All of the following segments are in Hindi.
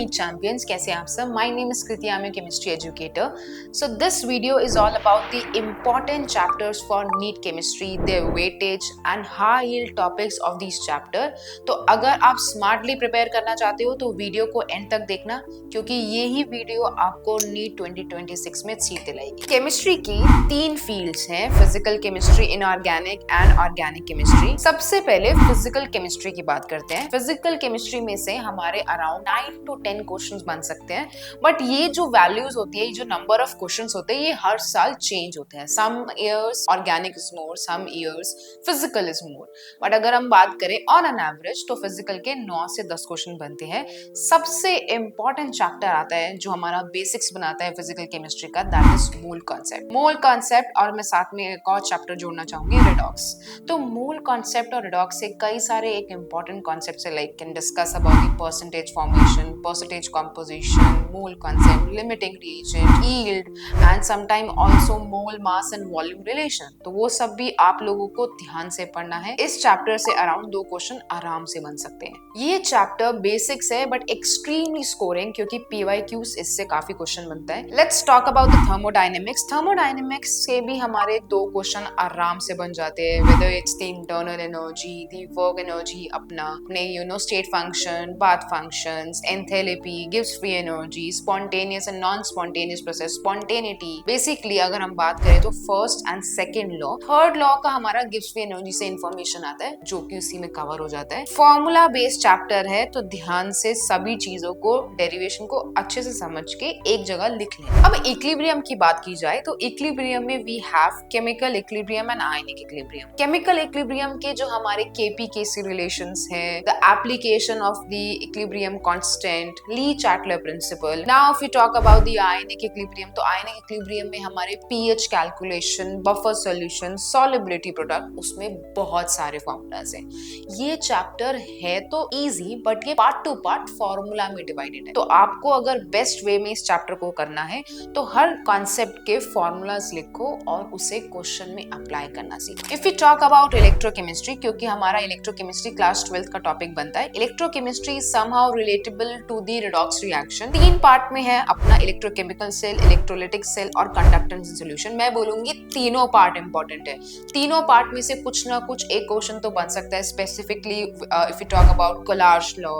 नीट चैंपियंस, कैसे हैं आप सब? My name is Kriti, I am a chemistry educator. So this video is all about the important chapters for NEET chemistry, their weightage and high yield topics of this chapter. तो अगर आप स्मार्टली प्रिपेयर करना चाहते हो तो वीडियो को एंड तक देखना, क्योंकि ये ही वीडियो आपको नीट 2026 में सीट दिलाएगी. केमिस्ट्री की 3 फील्ड्स हैं: physical chemistry, inorganic and organic chemistry. सबसे पहले फिजिकल केमिस्ट्री की बात करते हैं. फिजिकल केमिस्ट्री में से हमारे अराउंड 9 to 10 क्वेश्चंस बन सकते हैं, बट ये जो वैल्यूज होती है, ये जो नंबर ऑफ क्वेश्चंस होते हैं, ये हर साल चेंज होते हैं. Some years organic is more, some years physical is more, but अगर हम बात करें ऑन एन एवरेज तो फिजिकल के 9 से 10 क्वेश्चन बनते हैं. सबसे इंपॉर्टेंट चैप्टर आता है जो हमारा बेसिक्स बनाता है फिजिकल केमिस्ट्री का, that is mole concept. Mole concept और मैं साथ में एक और चैप्टर जोड़ना चाहूंगी, रेडॉक्स. तो मोल कॉन्सेप्ट और रेडॉक्स से कई सारे एक इंपॉर्टेंट कॉन्सेप्ट है, like can discuss about the percentage formation, percentage composition, mole concept, limiting reagent, yield and sometime also mole mass and volume relation. तो वो सब भी आप लोगों को ध्यान से पढ़ना है. इस चैप्टर से अराउंड 2 क्वेश्चन आराम से बन सकते हैं. ये चैप्टर बेसिक्स है बट एक्सट्रीमली स्कोरिंग, क्योंकि पीवाईक्यूज इससे काफी क्वेश्चन बनता है. Let's talk about the thermodynamics. Thermodynamics से भी हमारे 2 क्वेश्चन आराम से बन जाते हैं, whether it's the internal energy, the work energy, अपने state function, path functions, enthalpy, गिव्स free energy, spontaneous and non spontaneous process, spontaneity. Basically अगर हम बात करें तो first and second law, third law का हमारा गिव्स फ्री एनर्जी से इंफॉर्मेशन आता है, जो कि उसी में कवर हो जाता है. फॉर्मूला बेस्ड चैप्टर है, तो ध्यान से सभी चीजों को, डेरिवेशन को अच्छे से समझ के एक जगह लिख लें. अब इक्विलिब्रियम की बात की जाए तो इक्विलिब्रियम में we have chemical equilibrium and ionic equilibrium. Chemical equilibrium के जो हमारे केपी-केसी रिलेशंस हैं, the application of the equilibrium constant, Le Chatelier principle. Now if we talk about the ionic equilibrium, तो आयनिक इक्विलिब्रियम में हमारे pH calculation, buffer solution, solubility product, उसमें बहुत सारे फॉर्मूलाज हैं. ये चैप्टर है तो इजी, बट ये पार्ट टू पार्ट फॉर्मूला में डिवाइडेड है. तो आपको अगर बेस्ट वे में इस चैप्टर को करना है तो हर कॉन्सेप्ट के फॉर्मूलाज लिखो और उसे क्वेश्चन में अप्लाई करना सीखो. If you talk about electrochemistry, क्योंकि हमारा इलेक्ट्रोकेमिस्ट्री क्लास 12th का टॉपिक बनता है, electrochemistry is somehow relatable to the redox reaction. 3 part में है अपना इलेक्ट्रोकेमिकल सेल, इलेक्ट्रोलिटिक सेल और कंडक्टेंस सॉल्यूशन. मैं बोलूंगी तीनों पार्ट इंपॉर्टेंट है. तीनों पार्ट में से कुछ ना कुछ एक क्वेश्चन तो बन सकता है. Specifically if you talk about Kohlrausch law,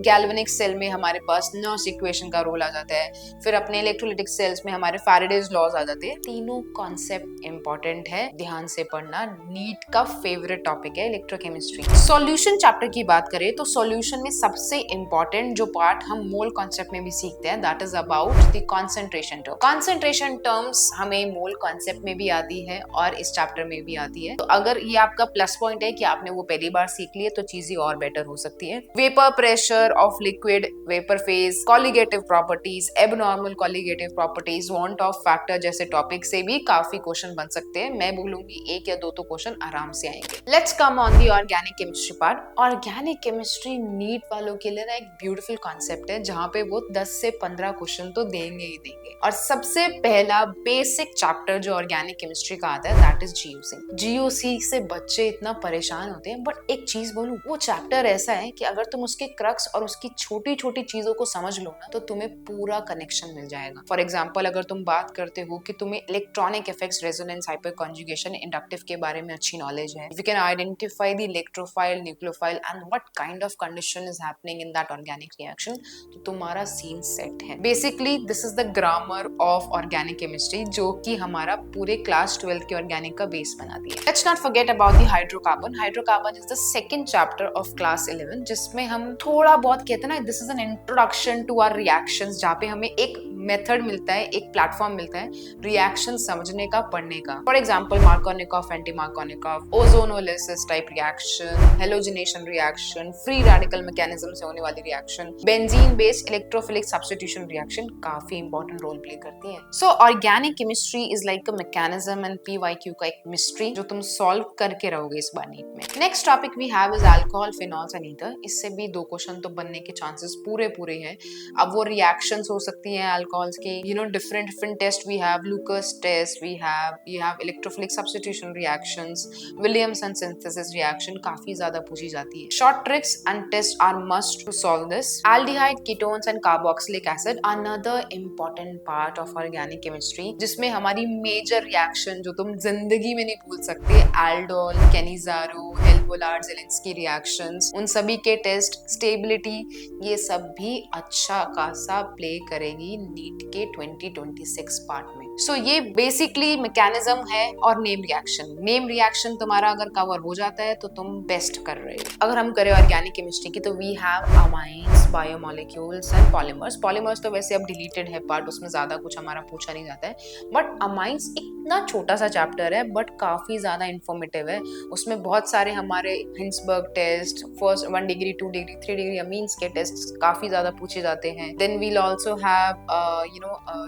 galvanic cell में हमारे पास नर्स इक्वेशन का रोल आ जाता है, फिर अपने इलेक्ट्रोलिटिक सेल्स में हमारे फैराडेज लॉज आ जाते हैं. तीनों कॉन्सेप्ट इंपॉर्टेंट है, ध्यान से पढ़ना. नीट का फेवरेट टॉपिक है इलेक्ट्रोकेमिस्ट्री. सॉल्यूशन चैप्टर की बात करें तो सॉल्यूशन में सबसे इंपॉर्टेंट जो पार्ट हम मोल कॉन्सेप्ट में भी सीखते हैं, that is about the concentration term. Concentration terms हमें मोल कॉन्सेप्ट में भी आती है और इस चैप्टर में भी आती है. तो अगर ये आपका प्लस पॉइंट है कि आपने वो पहली बार सीख लिए, तो चीजें और बेटर हो सकती है. Vapour pressure of liquid, vapour phase, colligative properties, abnormal colligative properties, want of factor जैसे टॉपिक से भी काफी क्वेश्चन बन सकते हैं. मैं बोलूंगी 1 या 2 तो क्वेश्चन आराम से आएंगे. Let's come on the organic chemistry part. Organic chemistry NEET वालों के लिए ना एक ब्यूटीफुल कॉन्सेप्ट है, जहाँ पे वो 10 से 15 क्वेश्चन तो देंगे ही देंगे. और सबसे पहला बेसिक चैप्टर जो ऑर्गेनिक केमिस्ट्री का आता है, दैट इज जीओसी. जीओसी से बच्चे इतना परेशान होते हैं, बट एक चीज बोलूं, वो चैप्टर ऐसा है कि अगर तुम उसके क्रक्स और उसकी छोटी छोटी चीजों को समझ लो ना, तो तुम्हें पूरा कनेक्शन मिल जाएगा. फॉर एग्जाम्पल, अगर तुम बात करते हो कि तुम्हें electronic effects, resonance, hyper conjugation, inductive के बारे में अच्छी नॉलेज है, you can identify the electrophile, nucleophile and what kind of condition is happening in that organic reaction, तो तुम्हारा सीन सेट है. Basically this is the grammar of organic chemistry, जो कि हमारा पूरे क्लास 12 के ऑर्गेनिक का बेस बनाती है. Let's not forget about the hydrocarbon. Hydrocarbon is the second chapter of class 11, जिसमें हम थोड़ा बहुत कहते हैं ना, this is an introduction to our reactions, जहाँ पे हमें एक मेथड मिलता है, एक प्लेटफॉर्म मिलता है रिएक्शन समझने का, पढ़ने का. For example, Markovnikov, anti Markovnikov, ozonolysis type reaction, halogenation reaction, free radical mechanism से होने वाली reaction, benzene based electrophilic substitution reaction काफी इंपॉर्टेंट रोल प्ले करती है. So organic chemistry is like a mechanism and PYQ का एक मिस्ट्री जो तुम सॉल्व करके रहोगे इस बार नीट में. Next topic we have is alcohol, phenols and ether. इससे भी 2 क्वेश्चन तो बनने के चांसेस पूरे हैं. अब वो रिएक्शंस हो सकती हैं alcohols के different test we have, Lucas test we have, you have electrophilic substitution reactions, Williamson synthesis reaction काफी ज्यादा पूछी जाती है. Short tricks and tests are must to solve this. Aldehyde, ketones and carboxylic acid, another important part of organic chemistry, जिसमें हमारी major reaction जो तुम जिंदगी में नहीं भूल सकते, aldol, Cannizzaro, Helvoland, Zielinski reactions, उन सभी के टेस्ट, स्टेबिलिटी, ये सब भी अच्छा खासा प्ले करेगी नीट के 2026 पार्ट में. सो ये बेसिकली मैकेनिज्म है. और नेम रिएक्शन तुम्हारा अगर कवर हो जाता है तो तुम बेस्ट कर रहे हो. अगर हम करें ऑर्गेनिक केमिस्ट्री की तो we have amines, biomolecules and polymers तो वैसे अब डिलीटेड है पार्ट, उसमें ज्यादा कुछ हमारा पूछा नहीं जाता है. बट अमाइंस इतना छोटा सा चैप्टर है बट काफी ज्यादा इंफॉर्मेटिव है. उसमें बहुत सारे हमारे Hinsberg test, first 1 degree 2 degree 3 degree amines के टेस्ट काफी ज्यादा पूछे जाते हैं. Then we'll also have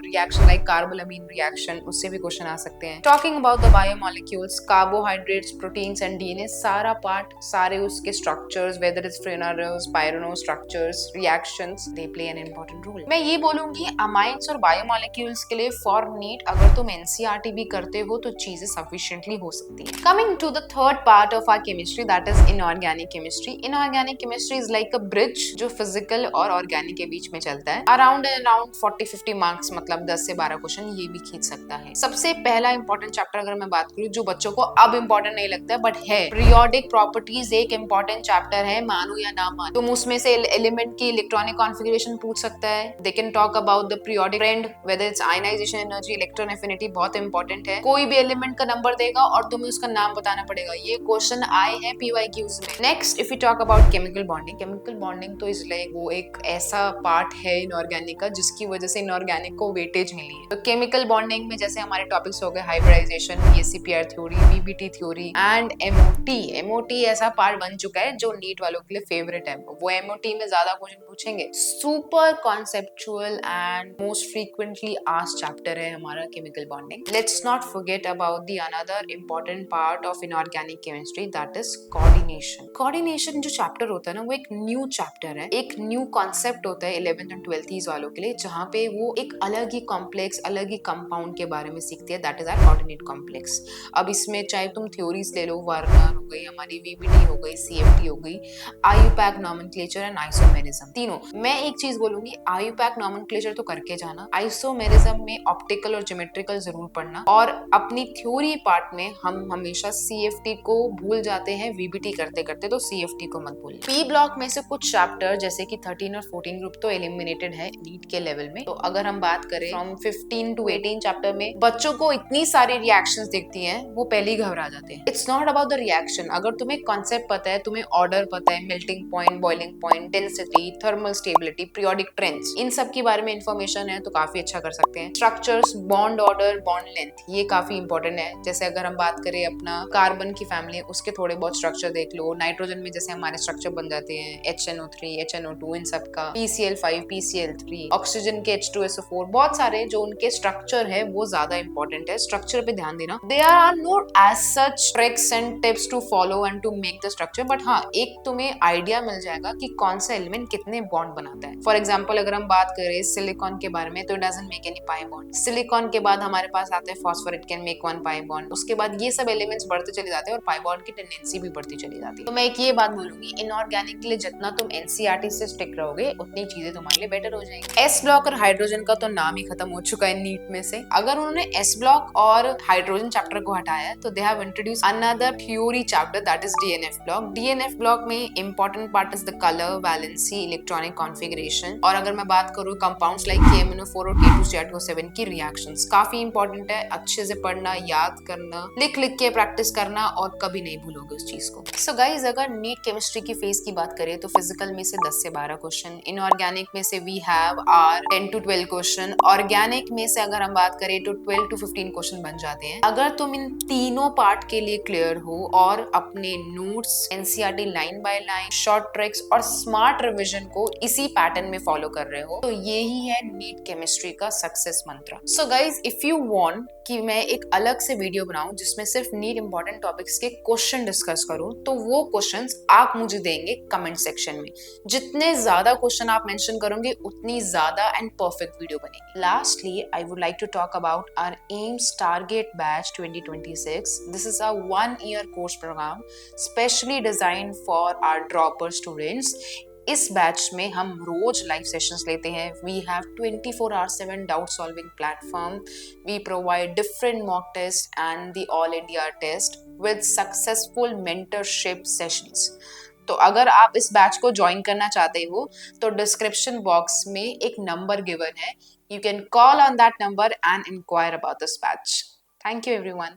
reaction like carbylamine reaction, उससे भी क्वेश्चन आ सकते हैं. Talking about the biomolecules, carbohydrates, proteins and DNA, सारा पार्ट, सारे उसके structures, whether is furanose, pyranose structures, reactions, they play an important role. मैं ये बोलूंगी अमाइंस और बायोमोलिक्यूल्स के लिए फॉर नीट अगर तुम एनसीईआरटी भी करते हो तो चीजें सफिशिएंटली हो सकती है. Coming to the third part of our chemistry, that is inorganic chemistry. Inorganic chemistry is like a bridge जो फिजिकल और ऑर्गेनिक के बीच में चलता है. अराउंड 40-50 मार्क्स, मतलब 10 से 12 क्वेश्चन ये भी खींच सकता है. सबसे पहला इंपॉर्टेंट चैप्टर अगर मैं बात करूं जो बच्चों को अब इंपॉर्टेंट नहीं लगता है बट है, पीरियोडिक प्रॉपर्टीज एक इंपॉर्टेंट चैप्टर है, मानो या ना मानो. तुम उसमें से एलिमेंट की इलेक्ट्रॉनिक कॉन्फ़िगरेशन पूछ सकता है. They can talk about the periodic trend, whether it's ionization energy, electron affinity, बहुत इंपॉर्टेंट है. कोई भी एलिमेंट का नंबर देगा और तुम्हें उसका नाम बताना पड़ेगा. ये क्वेश्चन आए हैं पीवाईक्यूज में. Next if you talk about chemical bonding तो इसलिए वो एक ऐसा पार्ट है इनऑर्गेनिक का जिसकी वजह से इनऑर्गेनिक को वेटेज मिली है. तो केमिकल बॉन्डिंग में जैसे हमारे टॉपिक्स हो गए hybridization, VSEPR theory, VBT theory and MOT ऐसा पार्ट बन चुका है जो नीट वालों के लिए फेवरेट है. वो एमओटी में ज्यादा क्वेश्चन पूछेंगे. Super conceptual and most frequently asked chapter है हमारा chemical bonding. Let's not forget about the another important part of inorganic chemistry, that is coordination जो चैप्टर होता है ना वो एक न्यू चैप्टर है, एक न्यू कॉन्सेप्ट होता है 11th एंड 12th वालों के लिए, जहाँ पे वो एक अलग ही कॉम्प्लेक्स, अलग ही कंपाउंड के बारे में सीखते हैं, that is our coordinate complex. अब इसमें चाहे तुम थ्योरीज ले लो, वार्नर हो गई, हमारी वीबीटी हो गई, सीएफटी हो गई, आईयूपैक नॉमेनक्लेचर एंड आइसोमेरिज्म, तीनों. मैं एक चीज बोलूंगी, आईयूपैक नॉमेनक्लेचर तो करके जाना, आइसोमेरिज्म में ऑप्टिकल और ज्योमेट्रिकल जरूर पढ़ना, और अपनी थ्योरी पार्ट में हम हमेशा सीएफटी को भूल जाते हैं वीबीटी करते करते, तो सीएफटी को मत भूलना. पी ब्लॉक में से कुछ चैप्टर जैसे कि 13 और 14 ग्रुप तो एलिमिनेटेड है नीट के लेवल में. तो अगर हम बात करें फ्रॉम 15 to 18 चैप्टर में बच्चों को इतनी सारी रिएक्शंस दिखती हैं वो पहले ही घबरा जाते हैं. It's not about the reaction. अगर तुम्हें कॉन्सेप्ट पता है, तुम्हें ऑर्डर पता है, melting point, boiling point, density, thermal stability, periodic trends, इन सब के बारे में इंफॉर्मेशन है तो काफी अच्छा कर सकते हैं. Structures, bond order, bond length, ये काफी इंपॉर्टेंट है. जैसे अगर हम बात करें अपना कार्बन की फैमिली, उसके थोड़े बहुत स्ट्रक्चर देख लो. नाइट्रोजन में जैसे हमारे स्ट्रक्चर बन जाते हैं HNO3, HNO2, इन सब का, PCl5, PCl3, ऑक्सीजन के H2SO4, बहुत सारे जो उनके स्ट्रक्चर है वो ज्यादा इंपॉर्टेंट है. स्ट्रक्चर पे ध्यान देना. There are no as such tricks and tips to follow and to make the structure, but हाँ एक तुम्हें आइडिया मिल जाएगा कि कौन सा एलिमेंट कितने बॉन्ड बनाता है. फॉर एग्जाम्पल अगर हम बात करें सिलिकॉन के बारे में तो it doesn't make any pi bond. Silicon के बाद हमारे पास आता है phosphor, it can make 1 pi bond. उसके बाद ये सब एलिमेंट्स बढ़ते चले जाते हैं और पाई बॉन्ड की टेंडेंसी भी बढ़ती चली जाती है. तो मैं एक ये बात बोलूंगी, इनऑर्गेनिक के लिए जितना तुम एनसीईआरटी से स्टिक रहोगे उतनी चीजें तुम्हारे लिए बेटर हो जाएंगी. एस ब्लॉक और हाइड्रोजन का तो नाम ही खत्म हो चुका है नीट में से. अगर उन्होंने एस ब्लॉक और हाइड्रोजन चैप्टर को हटाया तो they have introduce another theory chapter, that is D and F block. D and F block में important part is the colour, valency, electronic configuration. और अगर मैं बात करूं कंपाउंड्स लाइक KMnO4 और K2CR2O7 की रिएक्शंस, काफी इंपॉर्टेंट है. अच्छे से पढ़ना, याद करना, लिख लिख के प्रैक्टिस करना और कभी नहीं भूलोगे उस चीज को. सो गाइज अगर नीट केमिस्ट्री की फेज की बात करें तो फिजिकल में से 10 से 12 क्वेश्चन, इनऑर्गेनिक में से we have are 10 to 12 question, organic में से अगर हम बात करें तो 12 to 15 क्वेश्चन बन जाते हैं। अगर तुम इन तीनों पार्ट के लिए क्लियर हो और अपने notes, NCERT line by line, short tricks और स्मार्ट रिवीजन को इसी पैटर्न में फॉलो कर रहे हो, तो यही है नीट केमिस्ट्री का सक्सेस मंत्र। So guys, if you want कि मैं एक अलग से वीडियो बनाऊं जिसमें सिर्फ नीट इंपॉर्टेंट टॉपिक्स के क्वेश्चन डिस्कस करूं, तो वो क्वेश्चंस आप मुझे देंगे कमेंट सेक्शन में। जितने ज्यादा क्वेश्चन आप मेंशन करोगे उतनी ज्यादा एंड परफेक्ट वीडियो बनेगी। Lastly, I would like to talk about our AIIMS target batch 2026. This is a 1-year course program specially design for our dropper students. इस बैच में हम रोज लाइव सेशंस लेते हैं। We have 24/7 doubt solving platform. We provide different mock test and the all India test with successful mentorship sessions. तो अगर आप इस बैच को ज्वाइन करना चाहते हो तो डिस्क्रिप्शन बॉक्स में एक नंबर गिवन है। You can call on that number and inquire about this batch. Thank you everyone.